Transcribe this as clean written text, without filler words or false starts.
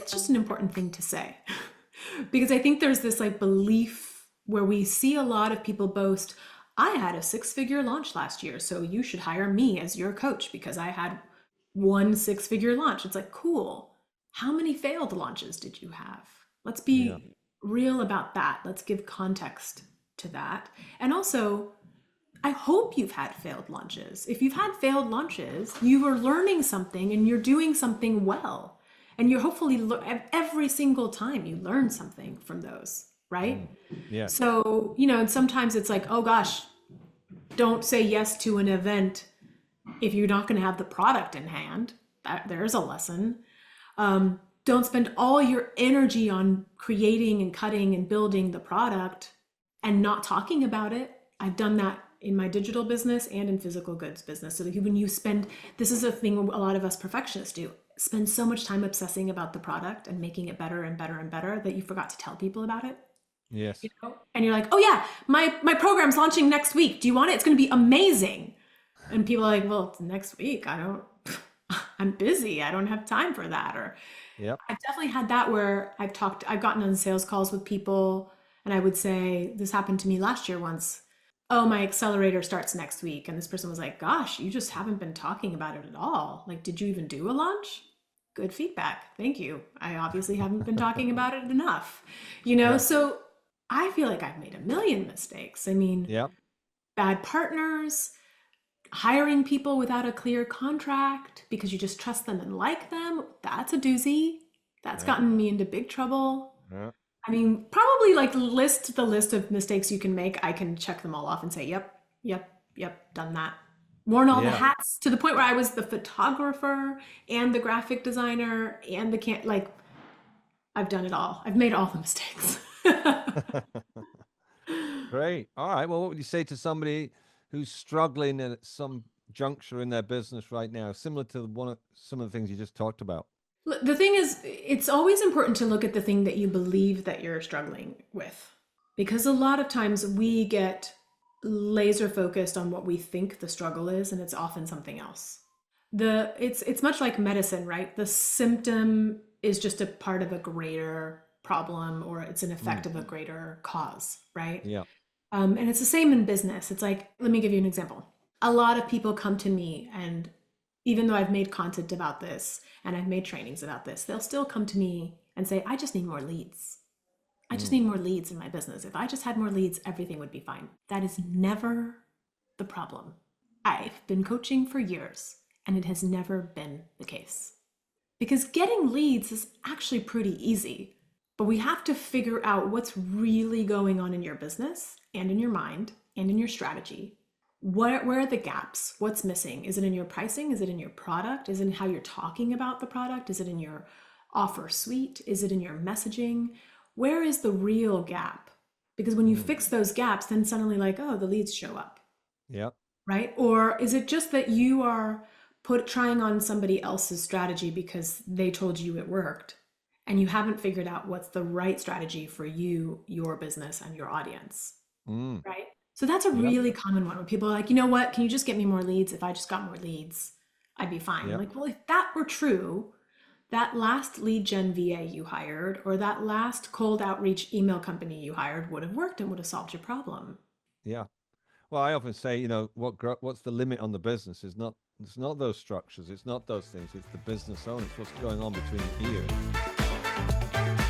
it's just an important thing to say because I think there's this like belief where we see a lot of people boast, I had a 6-figure launch last year, so you should hire me as your coach because I had one 6-figure launch. It's like, cool. How many failed launches did you have? Let's Yeah. be real about that. Let's give context to that. And also, I hope you've had failed launches. If you've had failed launches, you are learning something and you're doing something well. And you're hopefully every single time you learn something from those, right? Mm. Yeah. So, and sometimes it's like, oh gosh, don't say yes to an event if you're not going to have the product in hand. There's a lesson. Don't spend all your energy on creating and cutting and building the product and not talking about it. I've done that in my digital business and in physical goods business. So when you spend, this is a thing a lot of us perfectionists do, spend so much time obsessing about the product and making it better and better and better that you forgot to tell people about it. Yes. And you're like, oh yeah, my program's launching next week. Do you want it? It's going to be amazing. And people are like, well, it's next week. I'm busy. I don't have time for that. Or Yep. I've definitely had that where I've gotten on sales calls with people and I would say, this happened to me last year once. Oh, my accelerator starts next week. And this person was like, gosh, you just haven't been talking about it at all. Like, did you even do a launch? Good feedback. Thank you. I obviously haven't been talking about it enough. Yeah. So I feel like I've made a million mistakes. I mean, Yep. bad partners, hiring people without a clear contract because you just trust them and like them. That's a doozy. That's Yeah. gotten me into big trouble. Yeah. I mean, probably like list the list of mistakes you can make. I can check them all off and say, yep, yep, yep, done that. Worn all the Yeah. hats to the point where I was the photographer and the graphic designer and the can like I've done it all. I've made all the mistakes. Great. All right. Well, what would you say to somebody who's struggling at some juncture in their business right now, similar to some of the things you just talked about? The thing is, it's always important to look at the thing that you believe that you're struggling with. Because a lot of times we get laser focused on what we think the struggle is, and it's often something else. It's much like medicine, right? The symptom is just a part of a greater problem, or it's an effect Mm. of a greater cause, right? Yeah. And it's the same in business. It's like, let me give you an example. A lot of people come to me, and even though I've made content about this and I've made trainings about this, they'll still come to me and say, I just need more leads. I just Mm. need more leads in my business. If I just had more leads, everything would be fine. That is never the problem. I've been coaching for years and it has never been the case. Because getting leads is actually pretty easy, but we have to figure out what's really going on in your business and in your mind and in your strategy. Where are the gaps? What's missing? Is it in your pricing? Is it in your product? Is it in how you're talking about the product? Is it in your offer suite? Is it in your messaging? Where is the real gap? Because when you Mm. fix those gaps, then suddenly like, oh, the leads show up, Yep. right? Or is it just that you are trying on somebody else's strategy because they told you it worked and you haven't figured out what's the right strategy for you, your business, and your audience, Mm. right? So that's a Yep. really common one where people are like, you know what, can you just get me more leads? If I just got more leads, I'd be fine. I'm Yep. like, well, if that were true, that last lead gen VA you hired or that last cold outreach email company you hired would have worked and would have solved your problem. Yeah. Well, I often say, what's the limit on the business is not, it's not those structures, it's not those things, it's the business owner, it's what's going on between the ears.